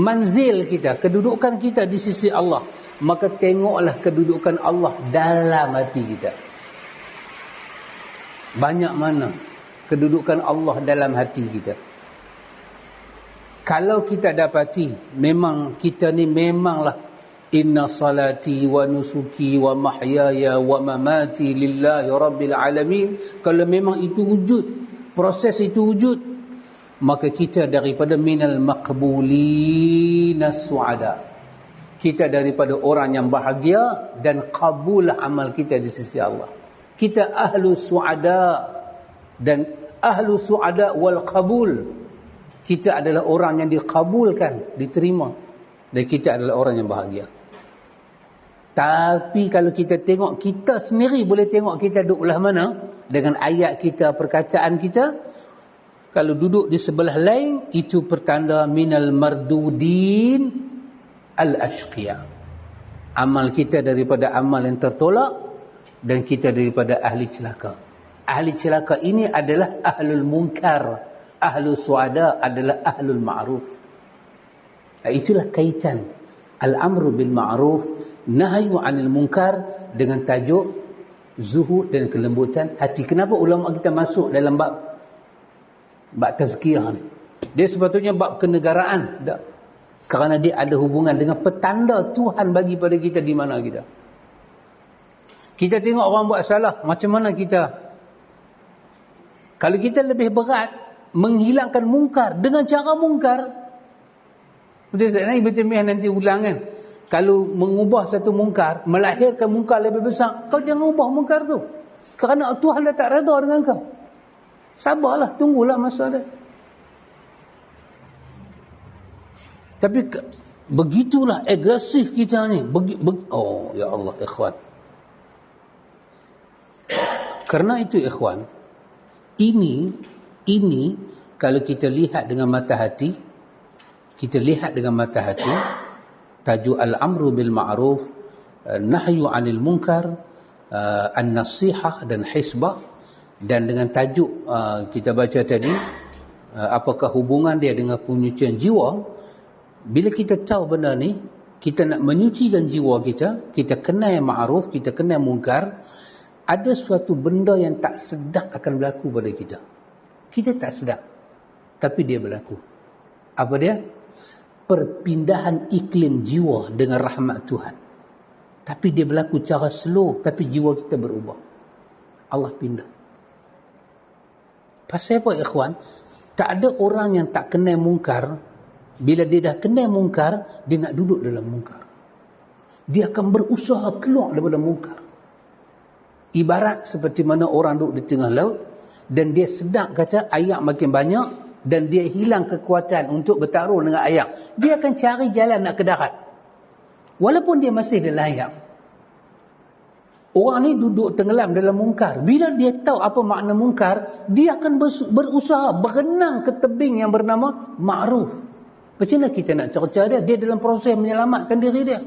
manzil kita, kedudukan kita di sisi Allah, maka tengoklah kedudukan Allah dalam hati kita. Banyak mana kedudukan Allah dalam hati kita. Kalau kita dapati, memang kita ni memanglah inna salati wa nusuki wa mahyaya wa mamati lillahi rabbil alamin. Kalau memang itu wujud, proses itu wujud, maka kita daripada minal maqbulina su'ada. Kita daripada orang yang bahagia dan kabul amal kita di sisi Allah. Kita ahlu su'ada, dan ahlu su'ada wal qabul. Kita adalah orang yang dikabulkan, diterima, dan kita adalah orang yang bahagia. Tapi kalau kita tengok, kita sendiri boleh tengok kita duduk belah mana dengan ayat kita, perkataan kita. Kalau duduk di sebelah lain, itu pertanda minal mardudin al-ashqiya. Amal kita daripada amal yang tertolak, dan kita daripada ahli celaka. Ahli celaka ini adalah ahlul munkar. Ahlul suada adalah ahlul ma'ruf. Itulah kaitan al-amru bil ma'ruf, nahyu 'anil munkar dengan tajuk zuhud dan kelembutan hati. Kenapa ulama kita masuk dalam bab tazkiyah ni? Dia sepatutnya bab kenegaraan, tak? Kerana dia ada hubungan dengan petanda Tuhan bagi pada kita di mana kita. Kita tengok orang buat salah, macam mana kita? Kalau kita lebih berat menghilangkan mungkar dengan cara mungkar, betul tak? Betul nanti ulang kan? Kalau mengubah satu mungkar, melahirkan mungkar lebih besar, kau jangan ubah mungkar tu. Kerana Tuhan dah tak redha dengan kau. Sabarlah, tunggulah masa dia. Tapi begitulah agresif kita ni. Oh ya Allah, ikhwan. Kerana itu ikhwan, ini kalau kita lihat dengan mata hati, tajuk al-amru bil ma'ruf, nahyu 'anil munkar, an-nasihah dan hisbah, dan dengan tajuk kita baca tadi, apakah hubungan dia dengan penyucian jiwa. Bila kita tahu benda ni, kita nak menyucikan jiwa kita, kita kenal ma'ruf, kita kenal munkar, ada suatu benda yang tak sedap akan berlaku pada kita. Kita tak sedap, tapi dia berlaku. Apa dia? Perpindahan iklim jiwa dengan rahmat Tuhan. Tapi dia berlaku cara slow, tapi jiwa kita berubah. Allah pindah. Pasal apa ikhwan? Tak ada orang yang tak kenal mungkar. Bila dia dah kenal mungkar, dia nak duduk dalam mungkar. Dia akan berusaha keluar daripada mungkar. Ibarat seperti mana orang duduk di tengah laut, dan dia sedang kata air makin banyak, dan dia hilang kekuatan untuk bertaruh dengan air. Dia akan cari jalan nak ke darat. Walaupun dia masih dalam air. Orang ni duduk tenggelam dalam mungkar. Bila dia tahu apa makna mungkar, dia akan berusaha berenang ke tebing yang bernama ma'ruf. Macam mana kita nak cerca dia? Dia dalam proses menyelamatkan diri dia.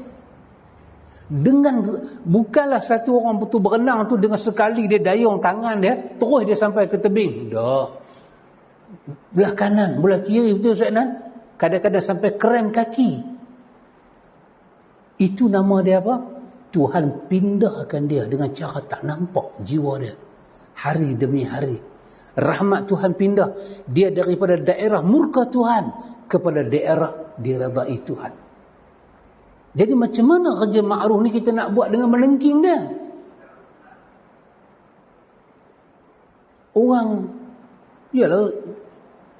Bukanlah satu orang betul berenang tu dengan sekali dia dayung tangan dia, terus dia sampai ke tebing. Tak. Belah kanan, belah kiri, betul Ustaz Nan? Kadang-kadang sampai krem kaki. Itu nama dia apa? Tuhan pindahkan dia dengan cara tak nampak jiwa dia. Hari demi hari. Rahmat Tuhan pindah. Dia daripada daerah murka Tuhan kepada daerah diredai Tuhan. Jadi macam mana kerja ma'ruf ni kita nak buat dengan melengking dia? Orang, yalah,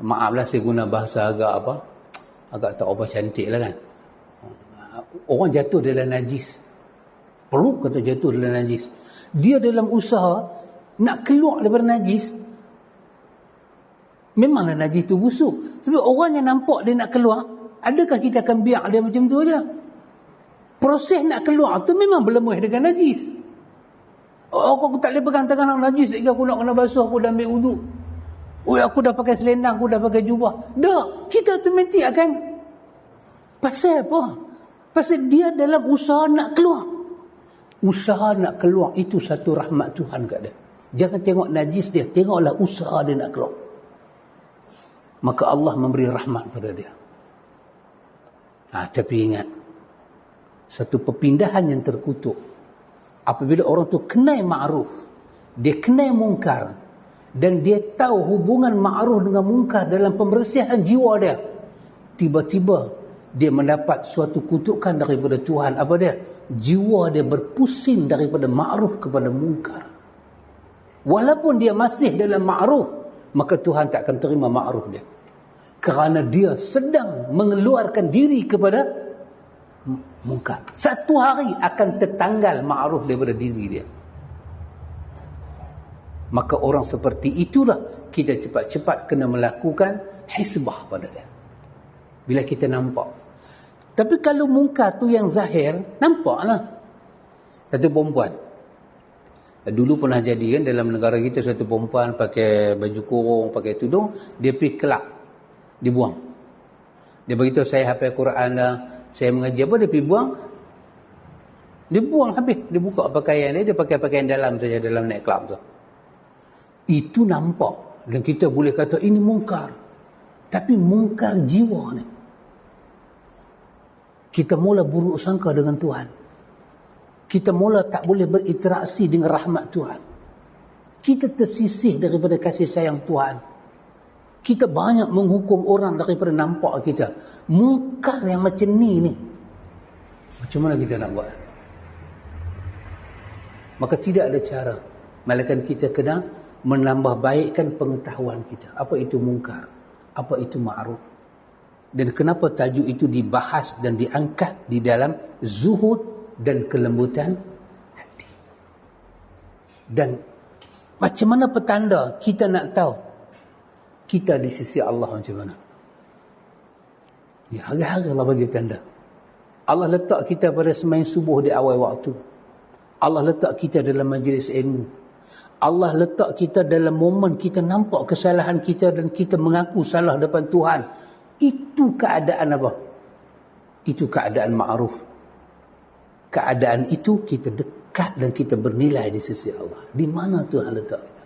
maaflah saya guna bahasa agak tak apa cantik lah kan. Orang jatuh dalam najis. Perlu kata jatuh dalam najis. Dia dalam usaha nak keluar daripada najis. Memanglah najis tu busuk. Tapi orang yang nampak dia nak keluar, adakah kita akan biar dia macam tu aja? Proses nak keluar tu memang berlemuh dengan najis. Oh, aku tak boleh pegang tangan orang najis lagi, aku nak kena basuh, aku dah ambil wuduk. Oh, aku dah pakai selendang, aku dah pakai jubah. Dah, kita automatik akan. Pasal apa? Pasal dia dalam usaha nak keluar. Usaha nak keluar itu satu rahmat Tuhan kat dia. Jangan tengok najis dia, tengoklah usaha dia nak keluar. Maka Allah memberi rahmat pada dia. Tapi ingat, satu perpindahan yang terkutuk. Apabila orang tu kenal ma'ruf, dia kenal mungkar, dan dia tahu hubungan ma'ruf dengan mungkar dalam pembersihan jiwa dia, tiba-tiba dia mendapat suatu kutukan daripada Tuhan. Apa dia? Jiwa dia berpusing daripada ma'ruf kepada mungkar. Walaupun dia masih dalam ma'ruf, maka Tuhan tak akan terima ma'ruf dia. Kerana dia sedang mengeluarkan diri kepada mungkar. Satu hari akan tertanggal ma'ruf daripada diri dia. Maka orang seperti itulah kita cepat-cepat kena melakukan hisbah pada dia. Bila kita nampak. Tapi kalau mungkar tu yang zahir, nampaklah. Satu perempuan. Dulu pernah jadi kan dalam negara kita, satu perempuan pakai baju kurung, pakai tudung, dia pergi kelab. Dibuang. Dia beritahu, saya hafal Quran dah, saya mengaji apa, dia pergi buang. Dia buang habis. Dia buka pakaian dia pakai pakaian dalam saja dalam naik kelab tu. Itu nampak. Dan kita boleh kata ini mungkar. Tapi mungkar jiwa ni. Kita mula buruk sangka dengan Tuhan. Kita mula tak boleh berinteraksi dengan rahmat Tuhan. Kita tersisih daripada kasih sayang Tuhan. Kita banyak menghukum orang daripada nampak kita. Mungkar yang macam ni. Macam mana kita nak buat? Maka tidak ada cara. Melainkan kita kena menambah baikkan pengetahuan kita. Apa itu mungkar? Apa itu ma'ruf? Dan kenapa tajuk itu dibahas dan diangkat di dalam zuhud dan kelembutan hati. Dan macam mana petanda kita nak tahu kita di sisi Allah macam mana? Ya, hari-hari Allah bagi tanda. Allah letak kita pada sembahyang subuh di awal waktu. Allah letak kita dalam majlis ilmu. Allah letak kita dalam momen kita nampak kesalahan kita dan kita mengaku salah depan Tuhan. Itu keadaan apa? Itu keadaan ma'ruf. Keadaan itu kita dekat dan kita bernilai di sisi Allah. Di mana Tuhan letak kita?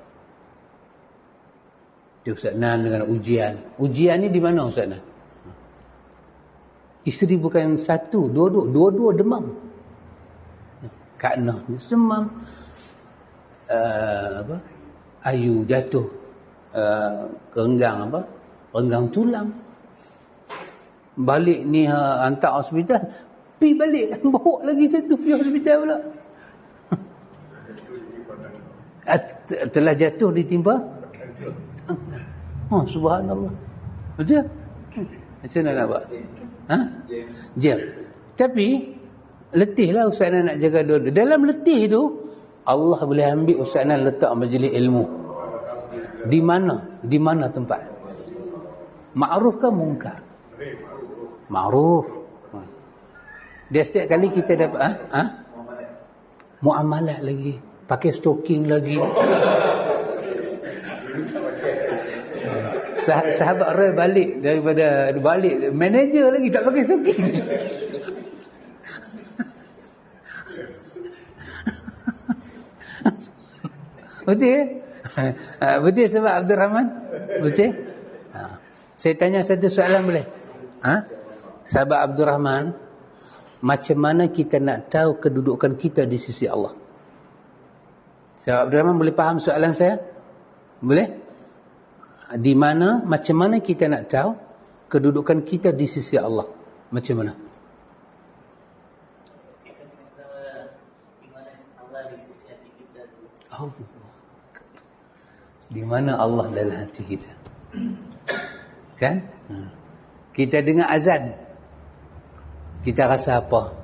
Dia Ustaz Nan dengan ujian. Ujian ni di mana Ustaz Nan? Isteri bukan satu, dua-dua demam. Kak Nah ni demam. Ayu jatuh renggang tulang. Balik ni hantar hospital, pi balik bawa lagi satu pergi hospital pula. Telah jatuh ditimpa. Subhanallah. Betul? Macam mana nak buat? Jam. Tapi letihlah Ustaz nak jaga dua-dua. Dalam letih tu Allah boleh ambil Ustaz letak majlis ilmu. Di mana? Di mana tempat? Ma'ruf ke mungkar? Ma'ruf. Dia setiap kali kita dapat muamalat lagi, pakai stocking lagi. Sahabat Roy balik manager lagi tak pakai stocking. Betul? Betul sahabat Abdul Rahman? Betul? Saya tanya satu soalan boleh? Sahabat Abdul Rahman, macam mana kita nak tahu kedudukan kita di sisi Allah? Sahabat Abdul Rahman boleh faham soalan saya? Boleh? Di mana, macam mana kita nak tahu kedudukan kita di sisi Allah? Macam mana? Kita tahu di mana Allah di sisi hati kita. Di mana Allah dalam hati kita? Kan? Kita dengar azan, kita rasa apa?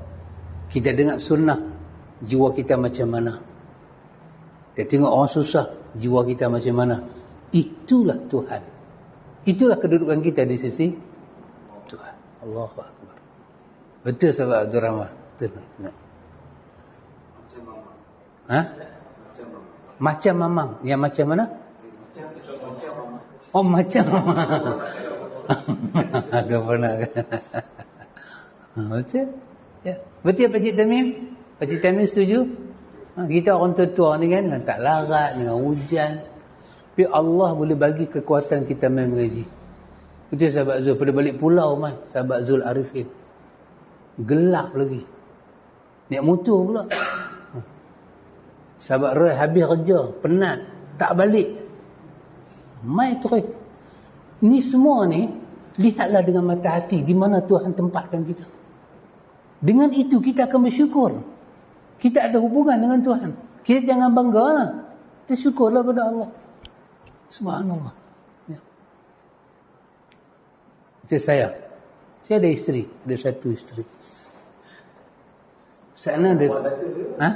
Kita dengar sunnah, jiwa kita macam mana? Kita tengok orang susah, jiwa kita macam mana? Itulah Tuhan. Itulah kedudukan kita di sisi Tuhan. Allahu Akbar. Betul sahabat Abdul Rahman? Betul. Macam mamang. Yang macam mana? Oh, macam mamang. Agak pernah kan? Betul? Ya. Betul Pakcik Tamim? Pakcik Tamim setuju? Kita orang tua ni kan, dengan tak larat, dengan hujan. Tapi Allah boleh bagi kekuatan kita main mengaji. Betul sahabat Zul, pada balik pulau mai, sahabat Zul Arifin. Gelap lagi. Naik motor pula. Sahabat Roy habis kerja, penat, tak balik. Mai terus. Ni semua ni, lihatlah dengan mata hati di mana Tuhan tempatkan kita. Dengan itu kita akan bersyukur. Kita ada hubungan dengan Tuhan. Kita jangan bangga lah. Kita syukurlah pada Allah. Subhanallah. Ya. Itu saya. Saya ada isteri. Ada satu isteri. Sana ada. Ha?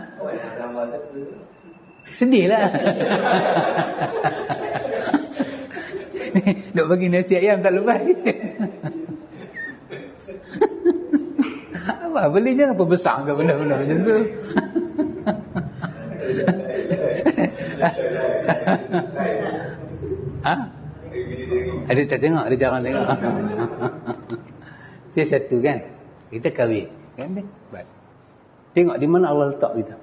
Sedih lah. Duk bagi nasi ayam tak lepas. Apa beli jangan apa besar ke benda-benda macam tu. Ha? Ada tak tengok, ada jarang tengok. Saya satu kan. Kita kahwin, kan dia? Baik. Tengok di mana Allah letak kita.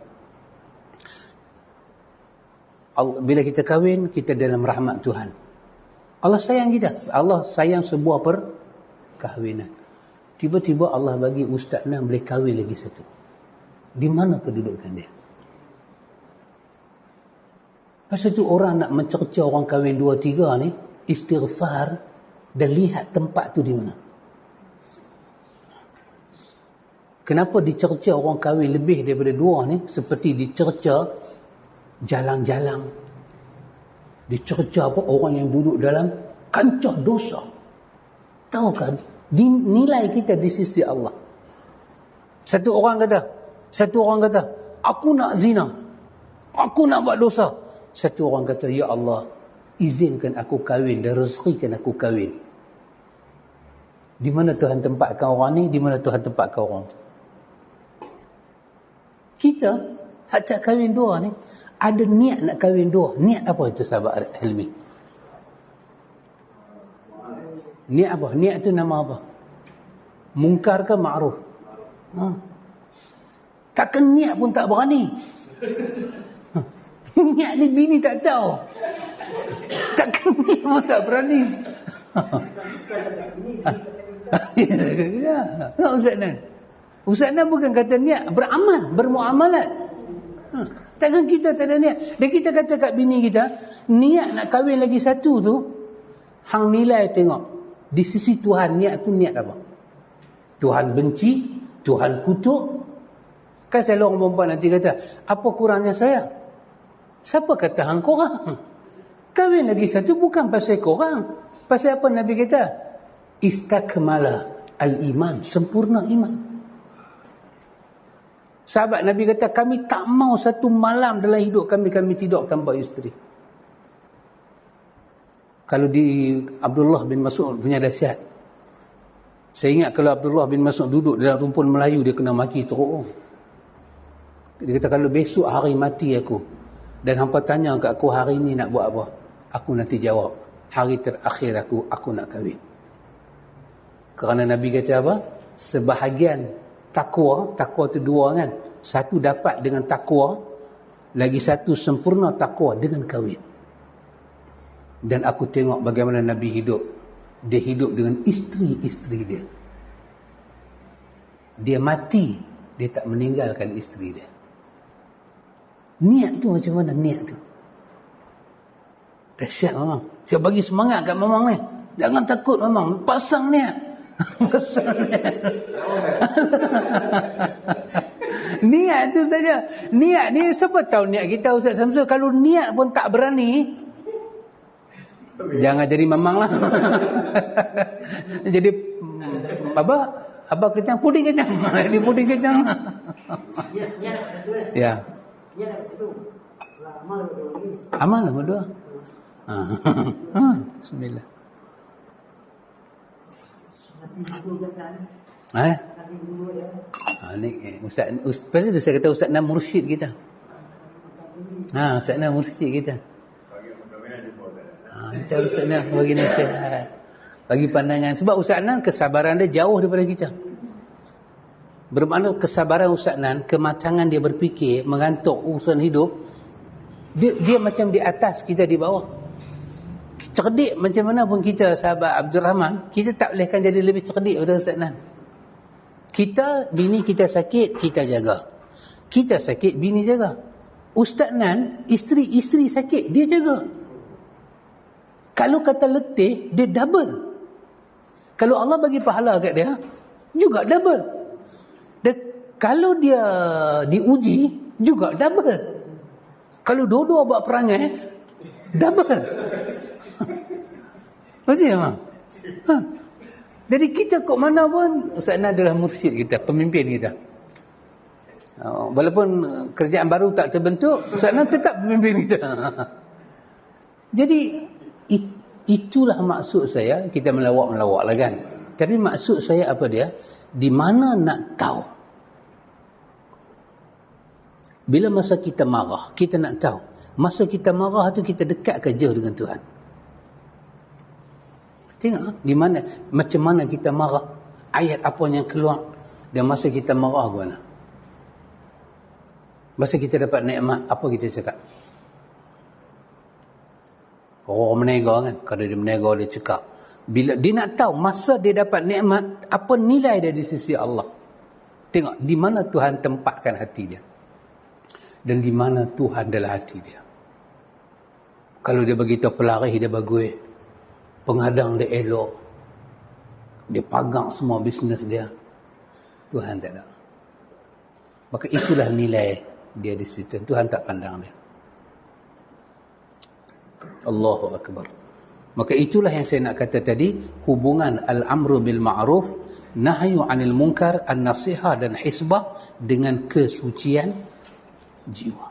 Bila kita kahwin, kita dalam rahmat Tuhan. Allah sayang kita. Allah sayang sebuah perkahwinan. Tiba-tiba Allah bagi Ustaz Nam boleh kahwin lagi satu. Di mana kedudukan dia? Pasal tu orang nak mencerca orang kahwin 2-3 ni, istighfar dan lihat tempat tu di mana. Kenapa dicerca orang kahwin lebih daripada 2 ni? Seperti dicerca jalang-jalang. Dicerca apa? Orang yang duduk dalam kancah dosa. Tahukah? Nilai kita di sisi Allah. Satu orang kata, aku nak zina. Aku nak buat dosa. Satu orang kata, ya Allah, izinkan aku kahwin dan rezekikan aku kahwin. Di mana Tuhan tempatkan orang ni? Di mana Tuhan tempatkan orang tu? Kita hajat kahwin 2 ni ada niat nak kahwin 2. Niat apa itu sahabat Helmi? Niat apa? Niat tu nama apa? Mungkar ke ma'ruf? Takkan niat pun tak berani. Niat ni bini tak tahu. Takkan niat pun tak berani. Ya, Ustaz Nan. Ustaz Nan bukan kata niat, beramal, bermuamalat. Takkan kita tak ada niat. Dan kita kata kat bini kita, niat nak kahwin lagi satu tu, hang nilai tengok. Di sisi Tuhan, niat tu niat apa? Tuhan benci, Tuhan kutuk. Kan selalu orang perempuan nanti kata, apa kurangnya saya? Siapa kata hang korang? Kahwin lagi satu bukan pasal korang. Pasal apa Nabi kata? Istakmala al-iman, sempurna iman. Sahabat Nabi kata, kami tak mau satu malam dalam hidup kami tidurkan buat isteri. Kalau di Abdullah bin Mas'ud punya dahsyat. Saya ingat kalau Abdullah bin Mas'ud duduk dalam rumpun Melayu, dia kena maki teruk. Dia kata, kalau besok hari mati aku, dan hampa tanya kat aku hari ni nak buat apa, aku nanti jawab, hari terakhir aku nak kahwin. Kerana Nabi kata apa? Sebahagian takwa tu 2 kan. Satu dapat dengan takwa, lagi satu sempurna takwa dengan kahwin. Dan aku tengok bagaimana Nabi hidup. Dia hidup dengan isteri-isteri dia. Dia mati, dia tak meninggalkan isteri dia. Niat tu macam mana niat tu? Dahsyat memang. Saya bagi semangat kat memang ni. Jangan takut memang. Pasang niat. Pasang niat. Niat tu saja. Niat ni siapa tahu niat kita Ustaz Samsul. Kalau niat pun tak berani, jangan jadi mamang lah. Jadi apa kecang? Puding kecang. Ini puding kecang. Niat dapat satu kan? Ya. Niat dapat satu. Amal dapat 2 lagi. Amal dapat 2. Bismillah. Nanti dulu kan. Nanti dulu dia. Ni Ustaz, pasal tu saya kata Ustaz Nam mursyid kita. Ustaz Nan mursyid kita. Kita Ustaz Nan bagi nasihat, bagi pandangan. Sebab Ustaz Nan kesabaran dia jauh daripada kita. Bermakna kesabaran Ustaz Nan, kematangan dia berfikir, mengantuk urusan hidup, dia macam di atas, kita di bawah. Cerdik macam mana pun kita, sahabat Abdul Rahman, kita tak bolehkan jadi lebih cerdik daripada Ustaz Nan. Kita, bini kita sakit, kita jaga. Kita sakit, bini jaga. Ustaz Nan, isteri sakit, dia jaga. Kalau kata letih, dia double. Kalau Allah bagi pahala kat dia, juga double. Dan kalau dia diuji, juga double. Kalau dua-dua buat perangai, double. Betul tak? Jadi kita kok mana pun, Ustaz Nan adalah mursyid kita, pemimpin kita. Walaupun kerjaan baru tak terbentuk, Ustaz Nan tetap pemimpin kita. Jadi itulah maksud saya, kita melawak lah kan. Tapi maksud saya apa dia? Di mana nak tahu? Bila masa kita marah, kita nak tahu. Masa kita marah tu kita dekat ke jauh dengan Tuhan? Tengok di mana, macam mana kita marah, ayat apa yang keluar, dan masa kita marah ke mana. Masa kita dapat nikmat, apa kita cakap? Orang menega kan, kalau dia menega dia cakap. Bila dia nak tahu masa dia dapat nikmat, apa nilai dia di sisi Allah. Tengok di mana Tuhan tempatkan hati dia, dan di mana Tuhan dalam hati dia. Kalau dia beritahu pelari dia bagus, pengadang dia elok, dia pagang semua bisnes dia, Tuhan tak ada. Maka itulah nilai dia di situ. Tuhan tak pandang dia. Allahu Akbar. Maka itulah yang saya nak kata tadi, hubungan al-amru bil ma'ruf, nahyu 'anil munkar, an-nasihah dan hisbah dengan kesucian jiwa.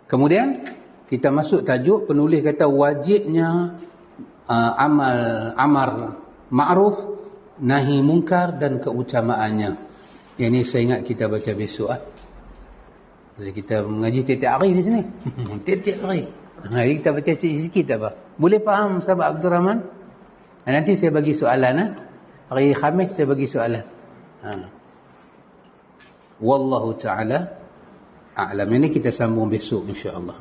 Kemudian kita masuk tajuk, penulis kata wajibnya amar ma'ruf, nahi munkar dan keutamaannya. Yang ini saya ingat kita baca besok. Kita mengaji tiap-tiap hari di sini. Tiap-tiap hari. Hari kita baca sikit apa. Boleh faham sahabat Abdul Rahman? Nanti saya bagi soalan. Hari Khamis saya bagi soalan. Wallahu ta'ala a'lam. Ini kita sambung besok insya-Allah.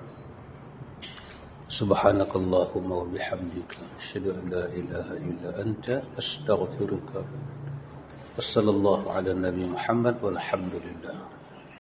Subhanakallahumma wa bihamdika asyhadu an la ilaha illa anta astaghfiruka. Wassallallahu ala nabi Muhammad walhamdulillah.